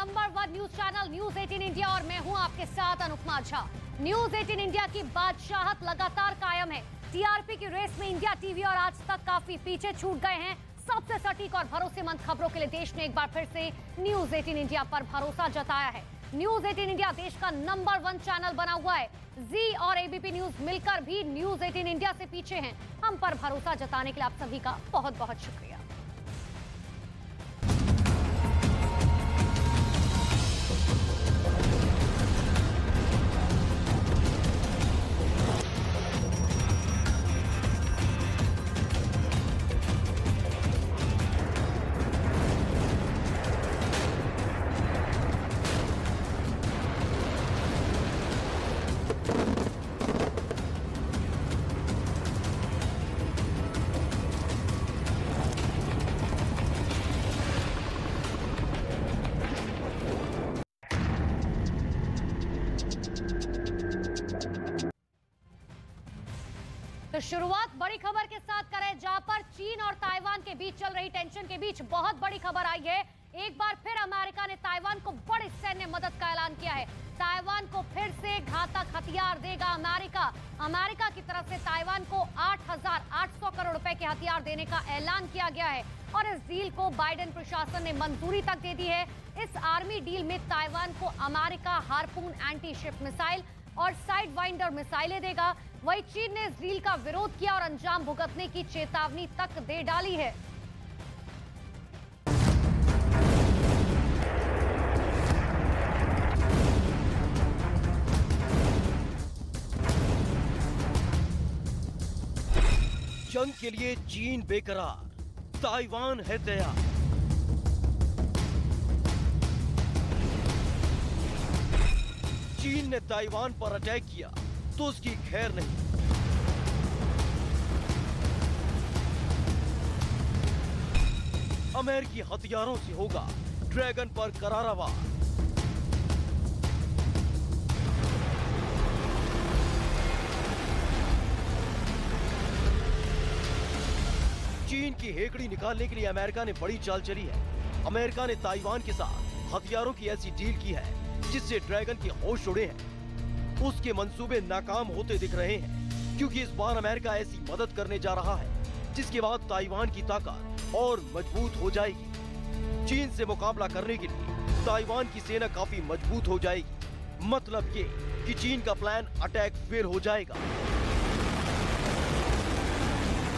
Number 1 news channel news 18 India और मैं हूं आपके साथ अनुपमा झा। न्यूज 18 इंडिया की बादशाहत लगातार कायम है। टीआरपी की रेस में इंडिया टीवी और आज तक काफी पीछे छूट गए हैं। सबसे सटीक और भरोसेमंद खबरों के लिए देश ने एक बार फिर से न्यूज 18 इंडिया पर भरोसा जताया है। न्यूज 18 इंडिया देश का नंबर 1 चैनल बना हुआ है। जी और एबीपी न्यूज मिलकर भी न्यूज 18 इंडिया से पीछे हैं। हम पर भरोसा जताने के लिए आप सभी का बहुत बहुत शुक्रिया। तो शुरुआत बड़ी खबर के साथ करें, जहां पर चीन और ताइवान के बीच चल रही टेंशन के बीच बहुत बड़ी खबर आई है। एक बार फिर अमेरिका ने ताइवान को बड़ी सैन्य मदद का ऐलान किया है। ताइवान को फिर से घातक हथियार देगा अमेरिका। अमेरिका की तरफ से ताइवान को 8,800 करोड़ रुपए के हथियार देने का ऐलान किया गया है और इस डील को बाइडेन प्रशासन ने मंजूरी तक दे दी है। इस आर्मी डील में ताइवान को America harpoon anti ship missile और साइड वाइंडर मिसाइलें देगा। वहीं चीन ने इस डील का विरोध किया और अंजाम भुगतने की चेतावनी तक दे डाली है। जंग के लिए चीन बेकरार, ताइवान है तैयार। चीन ने ताइवान पर अटैक किया तो उसकी खैर नहीं। अमेरिकी हथियारों से होगा ड्रैगन पर करारा वार। चीन की हेकड़ी निकालने के लिए अमेरिका ने बड़ी चाल चली है। अमेरिका ने ताइवान के साथ हथियारों की ऐसी डील की है जिससे ड्रैगन के होश उड़े हैं। उसके मंसूबे नाकाम होते दिख रहे हैं क्योंकि इस बार अमेरिका ऐसी मदद करने जा रहा है जिसके बाद ताइवान की ताकत और मजबूत हो जाएगी। चीन से मुकाबला करने के लिए ताइवान की सेना काफी मजबूत हो जाएगी। मतलब ये कि चीन का प्लान अटैक फेल हो जाएगा।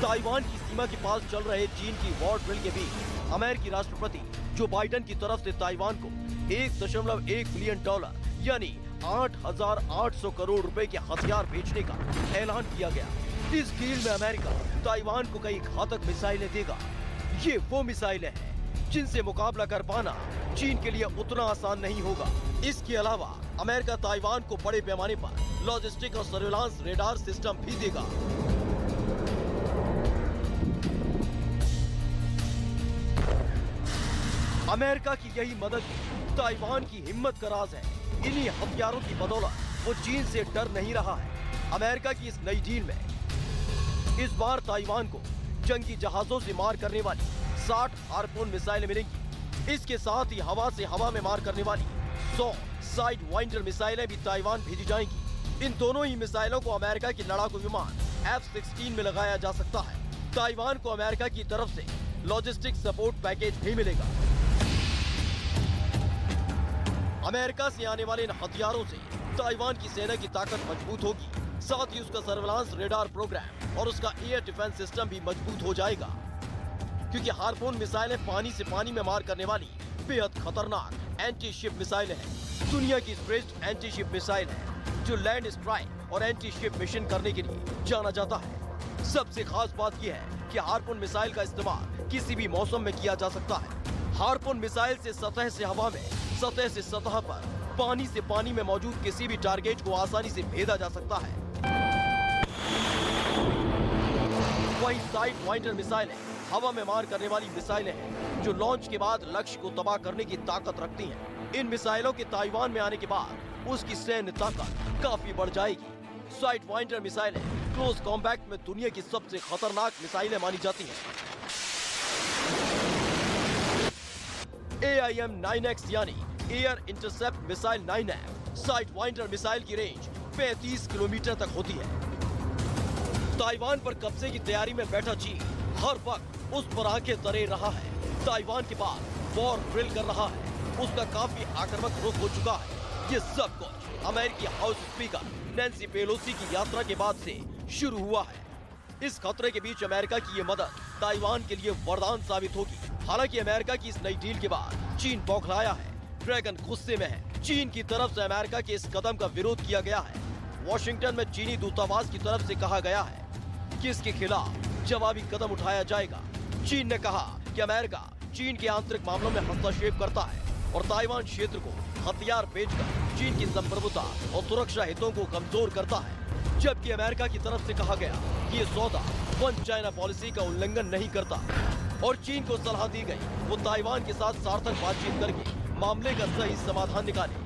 ताइवान की सीमा के पास चल रहे चीन की वॉर ड्रिल के बीच अमेरिकी राष्ट्रपति जो बाइडेन की तरफ से ताइवान को 1.1 बिलियन डॉलर यानी 8,800 करोड़ रुपए के हथियार बेचने का ऐलान किया गया। इस डील में अमेरिका ताइवान को कई घातक मिसाइलें देगा। ये वो मिसाइलें हैं जिनसे मुकाबला कर पाना चीन के लिए उतना आसान नहीं होगा। इसके अलावा अमेरिका ताइवान को बड़े पैमाने पर लॉजिस्टिक और सर्विलांस रेडार सिस्टम भी देगा। अमेरिका की यही मदद ताइवान की हिम्मत का राज है। इन्हीं हथियारों की बदौलत वो चीन से डर नहीं रहा है। अमेरिका की इस नई डील में इस बार ताइवान को जंगी जहाजों से मार करने वाली 60 हार्पून मिसाइलें मिलेंगी। इसके साथ ही हवा से हवा में मार करने वाली 100 साइड वाइंडर मिसाइलें भी ताइवान भेजी जाएंगी। इन दोनों ही मिसाइलों को अमेरिका की लड़ाकू विमान F-16 में लगाया जा सकता है। ताइवान को अमेरिका की तरफ से लॉजिस्टिक सपोर्ट पैकेज भी मिलेगा। अमेरिका से आने वाले इन हथियारों से ताइवान की सेना की ताकत मजबूत होगी। साथ ही उसका सर्विलांस रेडार प्रोग्राम और उसका एयर डिफेंस सिस्टम भी मजबूत हो जाएगा क्योंकि हार्पून मिसाइलें पानी से पानी में मार करने वाली बेहद खतरनाक एंटी शिप मिसाइलें हैं। दुनिया की श्रेष्ठ एंटी शिप मिसाइल है जो लैंड स्ट्राइक और एंटी शिप मिशन करने के लिए जाना जाता है। सबसे खास बात यह है कि हार्पून मिसाइल का इस्तेमाल किसी भी मौसम में किया जा सकता है। हार्पून मिसाइल से सतह से हवा में, सतह से सतह पर, पानी से पानी में मौजूद किसी भी टारगेट को आसानी से भेदा जा सकता है। वहीं साइड वाइंडर मिसाइलें हवा में मार करने वाली मिसाइलें हैं जो लॉन्च के बाद लक्ष्य को तबाह करने की ताकत रखती हैं। इन मिसाइलों के ताइवान में आने के बाद उसकी सैन्य ताकत काफी बढ़ जाएगी। साइड वाइंडर मिसाइलें क्लोज कॉम्बैट में दुनिया की सबसे खतरनाक मिसाइलें मानी जाती हैं। AIM-9X यानी air intercept missile 9M side winder missile की रेंज 35 किलोमीटर तक होती है। ताइवान पर कब्जे की तैयारी में बैठा चीन हर वक्त उस पर आंखें तरे रहा है। ताइवान के पास वॉर ड्रिल कर रहा है, उसका काफी आक्रामक रुख हो चुका है। ये सब कुछ अमेरिकी हाउस स्पीकर नैन्सी पेलोसी की यात्रा के बाद से शुरू हुआ है। इस खतरे के बीच अमेरिका की ये मदद ताइवान के लिए वरदान साबित होगी। हालांकि अमेरिका की इस नई डील के बाद चीन बौखलाया है, ड्रैगन गुस्से में है। चीन की तरफ से अमेरिका के इस कदम का विरोध किया गया है। वॉशिंगटन में चीनी दूतावास की तरफ से कहा गया है कि इसके खिलाफ जवाबी कदम उठाया जाएगा। चीन ने कहा कि अमेरिका चीन के आंतरिक मामलों में हस्तक्षेप करता है और ताइवान क्षेत्र को हथियार बेचकर चीन की संप्रभुता और सुरक्षा हितों को कमजोर करता है। जबकि अमेरिका की तरफ से कहा गया कि ये सौदा वन चाइना पॉलिसी का उल्लंघन नहीं करता और चीन को सलाह दी गई वो ताइवान के साथ सार्थक बातचीत करके मामले का सही समाधान निकाले।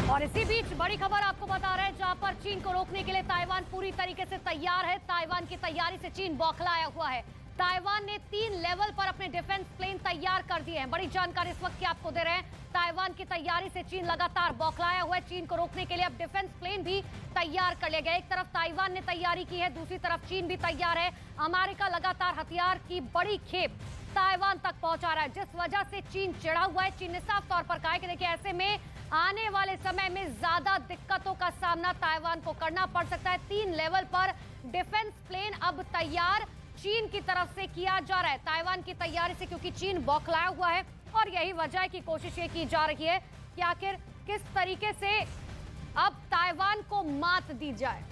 और इसी बीच बड़ी खबर आपको बता रहे हैं, जहां पर चीन को रोकने के लिए ताइवान पूरी तरीके से तैयार है। ताइवान की तैयारी से चीन बौखलाया हुआ है। ताइवान ने 3 लेवल पर अपने डिफेंस प्लेन तैयार कर दिए हैं। बड़ी जानकारी इस वक्त की आपको दे रहे हैं। ताइवान की तैयारी से चीन लगातार बौखलाया हुआ है। चीन को रोकने के लिए अब डिफेंस प्लेन भी तैयार कर लिया गया। एक तरफ ताइवान ने तैयारी की है, दूसरी तरफ चीन भी तैयार है। अमेरिका लगातार हथियार की बड़ी खेप ताइवान तक पहुंचा रहा है, जिस वजह से चीन चिढ़ा हुआ है। चीन ने साफ तौर पर कहा है कि देखिए, ऐसे में आने वाले समय में ज्यादा दिक्कतों का सामना ताइवान को करना पड़ सकता है। 3 लेवल पर डिफेंस प्लेन अब तैयार चीन की तरफ से किया जा रहा है। ताइवान की तैयारी से क्योंकि चीन बौखलाया हुआ है और यही वजह है कि कोशिश ये की जा रही है कि आखिर किस तरीके से अब ताइवान को मात दी जाए।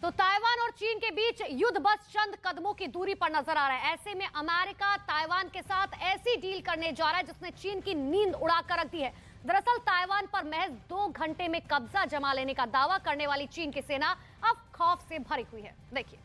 तो ताइवान और चीन के बीच युद्ध बस चंद कदमों की दूरी पर नजर आ रहा है। ऐसे में अमेरिका ताइवान के साथ ऐसी डील करने जा रहा है जिसने चीन की नींद उड़ाकर रख दी है। दरअसल ताइवान पर महज 2 घंटे में कब्जा जमा लेने का दावा करने वाली चीन की सेना अब खौफ से भरी हुई है। देखिए,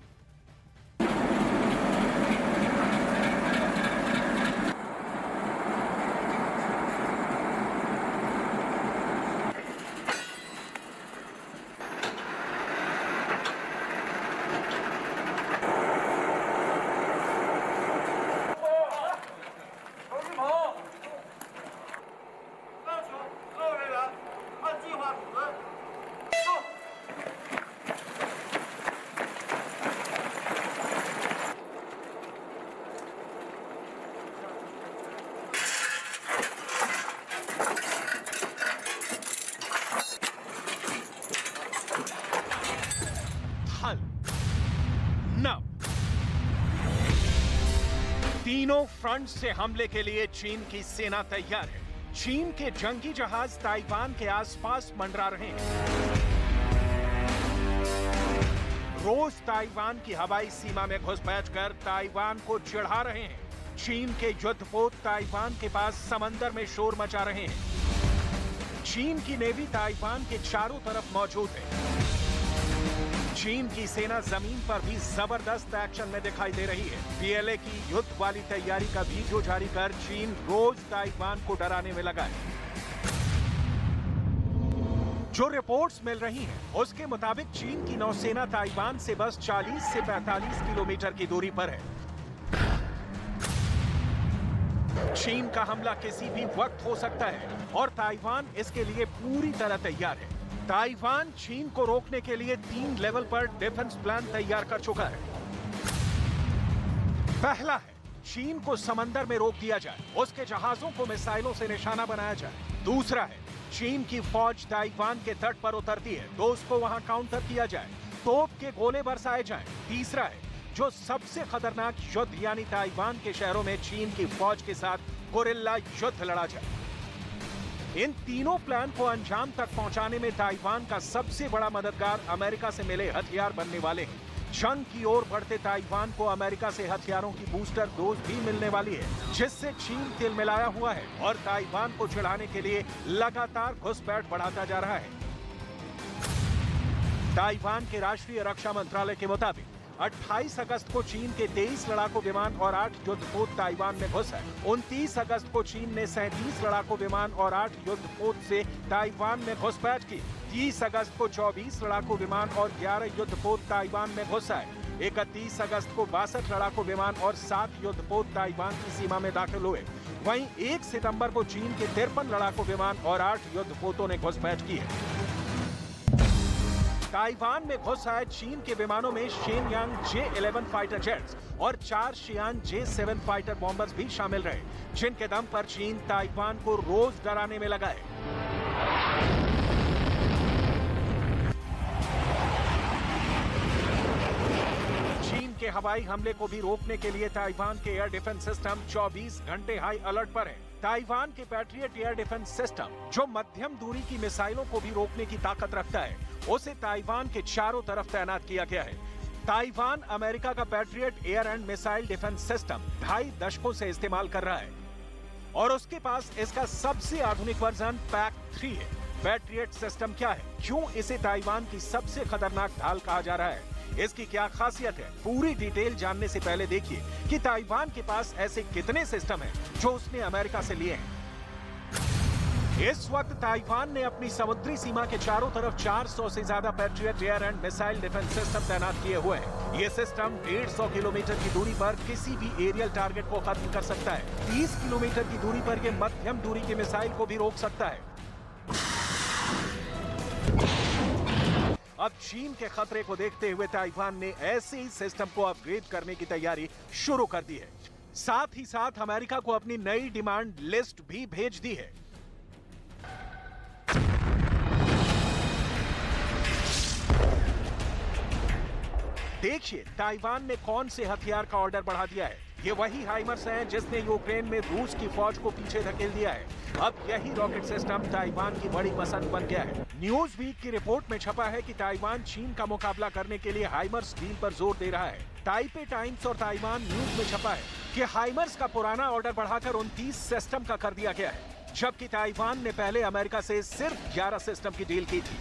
तीनों फ्रंट से हमले के लिए चीन की सेना तैयार है। चीन के जंगी जहाज ताइवान के आसपास मंडरा रहे हैं। रोज ताइवान की हवाई सीमा में घुसपैठ कर ताइवान को चिढ़ा रहे हैं। चीन के युद्धपोत ताइवान के पास समंदर में शोर मचा रहे हैं। चीन की नेवी ताइवान के चारों तरफ मौजूद है। चीन की सेना जमीन पर भी जबरदस्त एक्शन में दिखाई दे रही है। पीएलए की युद्ध वाली तैयारी का वीडियो जारी कर चीन रोज ताइवान को डराने में लगा है। जो रिपोर्ट्स मिल रही हैं, उसके मुताबिक चीन की नौसेना ताइवान से बस 40 से 45 किलोमीटर की दूरी पर है। चीन का हमला किसी भी वक्त हो सकता है और ताइवान इसके लिए पूरी तरह तैयार है। ताइवान चीन को रोकने के लिए 3 लेवल पर डिफेंस प्लान तैयार कर चुका है। पहला है, चीन को समंदर में रोक दिया जाए, उसके जहाजों को मिसाइलों से निशाना बनाया जाए। दूसरा है, चीन की फौज ताइवान के तट पर उतरती है तो उसको वहां काउंटर किया जाए, तोप के गोले बरसाए जाएं। तीसरा है, जो सबसे खतरनाक युद्ध यानी ताइवान के शहरों में चीन की फौज के साथ गोरिल्ला युद्ध लड़ा जाए। इन तीनों प्लान को अंजाम तक पहुंचाने में ताइवान का सबसे बड़ा मददगार अमेरिका से मिले हथियार बनने वाले हैं। जंग की ओर बढ़ते ताइवान को अमेरिका से हथियारों की बूस्टर डोज भी मिलने वाली है, जिससे चीन तिलमिलाया हुआ है और ताइवान को चिढ़ाने के लिए लगातार घुसपैठ बढ़ाता जा रहा है। ताइवान के राष्ट्रीय रक्षा मंत्रालय के मुताबिक 28 अगस्त को चीन के 23 लड़ाकू विमान और 8 युद्धपोत ताइवान में घुस है। 29 अगस्त को चीन ने 37 लड़ाकू विमान और 8 युद्धपोत से ताइवान में घुसपैठ की। 30 अगस्त को 24 लड़ाकू विमान और 11 युद्धपोत ताइवान में घुस आए। 31 अगस्त को 62 लड़ाकू विमान और 7 युद्धपोत ताइवान की सीमा में दाखिल हुए। वहीं 1 सितंबर को चीन के 53 लड़ाकू विमान और 8 युद्धपोतों ने घुसपैठ की है। ताइवान में घुस आए चीन के विमानों में शेनयांग J-11 फाइटर जेट्स और 4 शियान J-7 फाइटर बॉम्बर्स भी शामिल रहे, जिनके दम पर चीन ताइवान को रोज डराने में लगा है। चीन के हवाई हमले को भी रोकने के लिए ताइवान के एयर डिफेंस सिस्टम 24 घंटे हाई अलर्ट पर है। ताइवान के पैट्रियट एयर डिफेंस सिस्टम, जो मध्यम दूरी की मिसाइलों को भी रोकने की ताकत रखता है, उसे ताइवान के चारों तरफ तैनात किया गया है। ताइवान अमेरिका का patriot air and missile defence system 2.5 दशकों से इस्तेमाल कर रहा है और उसके पास इसका सबसे आधुनिक वर्जन PAC-3 है। पैट्रियट सिस्टम क्या है, क्यों इसे ताइवान की सबसे खतरनाक ढाल कहा जा रहा है, इसकी क्या खासियत है, पूरी डिटेल जानने से पहले देखिए कि ताइवान के पास ऐसे कितने सिस्टम हैं जो उसने अमेरिका से लिए हैं। इस वक्त ताइवान ने अपनी समुद्री सीमा के चारों तरफ 400 से ज्यादा patriot air and missile defence system तैनात किए हुए हैं। ये सिस्टम 150 किलोमीटर की दूरी पर किसी भी एरियल टारगेट को खत्म कर सकता है। 30 किलोमीटर की दूरी पर ये मध्यम दूरी की मिसाइल को भी रोक सकता है। अब चीन के खतरे को देखते हुए ताइवान ने ऐसे ही सिस्टम को अपग्रेड करने की तैयारी शुरू कर दी है। साथ ही साथ अमेरिका को अपनी नई डिमांड लिस्ट भी भेज दी है। देखिए ताइवान ने कौन से हथियार का ऑर्डर बढ़ा दिया है। ये वही हाइमर्स हैं जिसने यूक्रेन में रूस की फौज को पीछे धकेल दिया है। अब यही रॉकेट सिस्टम ताइवान की बड़ी पसंद बन गया है। न्यूज वीक की रिपोर्ट में छपा है कि ताइवान चीन का मुकाबला करने के लिए हाइमर्स डील पर जोर दे रहा है। ताइपे टाइम्स और ताइवान न्यूज में छपा है कि हाइमर्स का पुराना ऑर्डर बढ़ाकर 29 सिस्टम का कर दिया गया है, जबकि ताइवान ने पहले अमेरिका से सिर्फ 11 सिस्टम की डील की थी।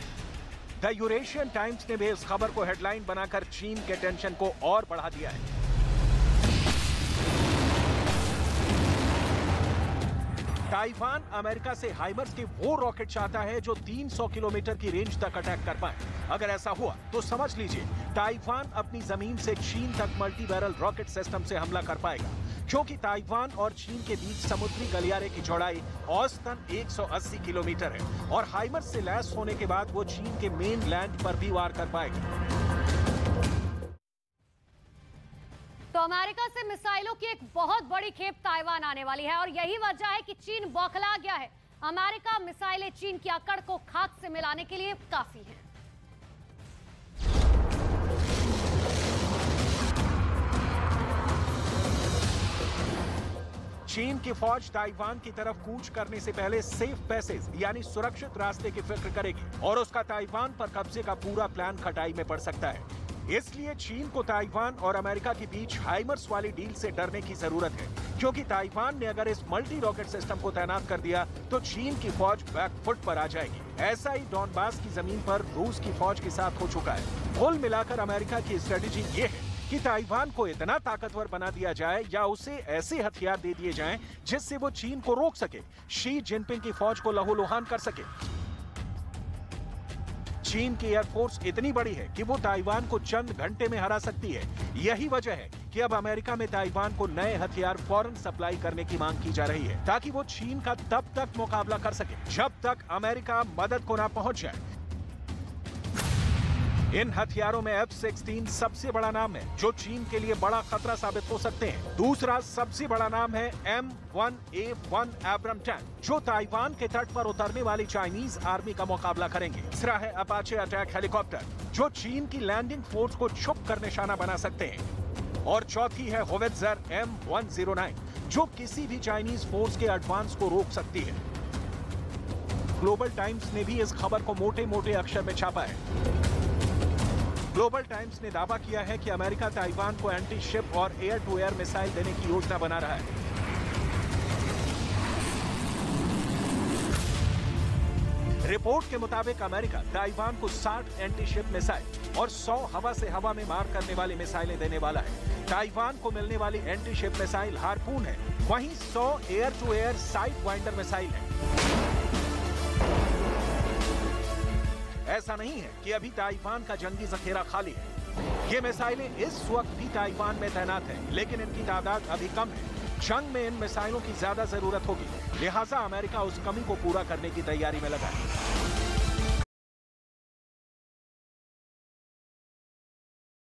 द यूरेशियन टाइम्स ने भी इस खबर को हेडलाइन बनाकर चीन के टेंशन को और बढ़ा दिया है। ताइवान अमेरिका से हाइमर्स के वो रॉकेट चाहता है जो 300 किलोमीटर की रेंज तक अटैक कर पाए। अगर ऐसा हुआ तो समझ लीजिए ताइवान अपनी जमीन से चीन तक मल्टी बैरल रॉकेट सिस्टम से हमला कर पाएगा, क्योंकि ताइवान और चीन के बीच समुद्री गलियारे की चौड़ाई औसतन 180 किलोमीटर है और हाइमर्स से लैस होने के बाद वो चीन के मेन लैंड पर भी वार कर पाएगा। तो अमेरिका से मिसाइलों की एक बहुत बड़ी खेप ताइवान आने वाली है और यही वजह है कि चीन बौखला गया है। अमेरिका मिसाइलें चीन की अकड़ को खाक से मिलाने के लिए काफी है। चीन की फौज ताइवान की तरफ कूच करने से पहले सेफ पैसेज यानी सुरक्षित रास्ते की फिक्र करेगी और उसका ताइवान पर कब्जे का पूरा प्लान खटाई में पड़ सकता है। इसलिए चीन को ताइवान और अमेरिका के बीच हाइमर्स वाली डील से डरने की जरूरत है, क्योंकि ताइवान ने अगर इस मल्टी रॉकेट सिस्टम को तैनात कर दिया तो चीन की फौज बैकफुट पर आ जाएगी। ऐसा ही डॉनबास की जमीन पर रूस की फौज के साथ हो चुका है। कुल मिलाकर अमेरिका की स्ट्रेटेजी ये है कि ताइवान को इतना ताकतवर बना दिया जाए या उसे ऐसे हथियार दे दिए जाएं जिससे वो चीन को रोक सके, शी जिनपिंग की फौज को लहूलुहान कर सके। चीन की एयरफोर्स इतनी बड़ी है कि वो ताइवान को चंद घंटे में हरा सकती है। यही वजह है कि अब अमेरिका में ताइवान को नए हथियार फौरन सप्लाई करने की मांग की जा रही है, ताकि वो चीन का तब तक मुकाबला कर सके जब तक अमेरिका मदद को ना पहुंच जाए। इन हथियारों में F-16 सबसे बड़ा नाम है, जो चीन के लिए बड़ा खतरा साबित हो सकते हैं। दूसरा सबसे बड़ा नाम है M1A1 एब्रम टैंक, जो ताइवान के तट पर उतरने वाली चाइनीज आर्मी का मुकाबला करेंगे। तीसरा है अपाचे अटैक हेलीकॉप्टर, जो चीन की लैंडिंग फोर्स को छुप कर निशाना बना सकते हैं। और चौथी है होवित्जर M109, जो किसी भी चाइनीज फोर्स के एडवांस को रोक सकती है। ग्लोबल टाइम्स ने भी इस खबर को मोटे मोटे अक्षर में छापा है। ग्लोबल टाइम्स ने दावा किया है कि अमेरिका ताइवान को एंटी शिप और एयर टू एयर मिसाइल देने की योजना बना रहा है। रिपोर्ट के मुताबिक अमेरिका ताइवान को 60 एंटी शिप मिसाइल और 100 हवा से हवा में मार करने वाली मिसाइलें देने वाला है। ताइवान को मिलने वाली एंटी शिप मिसाइल हार्पून है, वहीं 100 air to air sidewinder missile है। ऐसा नहीं है कि अभी ताइवान का जंगी जखीरा खाली है। ये मिसाइलें इस वक्त भी ताइवान में तैनात हैं, लेकिन इनकी तादाद अभी कम है। जंग में इन मिसाइलों की ज्यादा जरूरत होगी, लिहाजा अमेरिका उस कमी को पूरा करने की तैयारी में लगा है।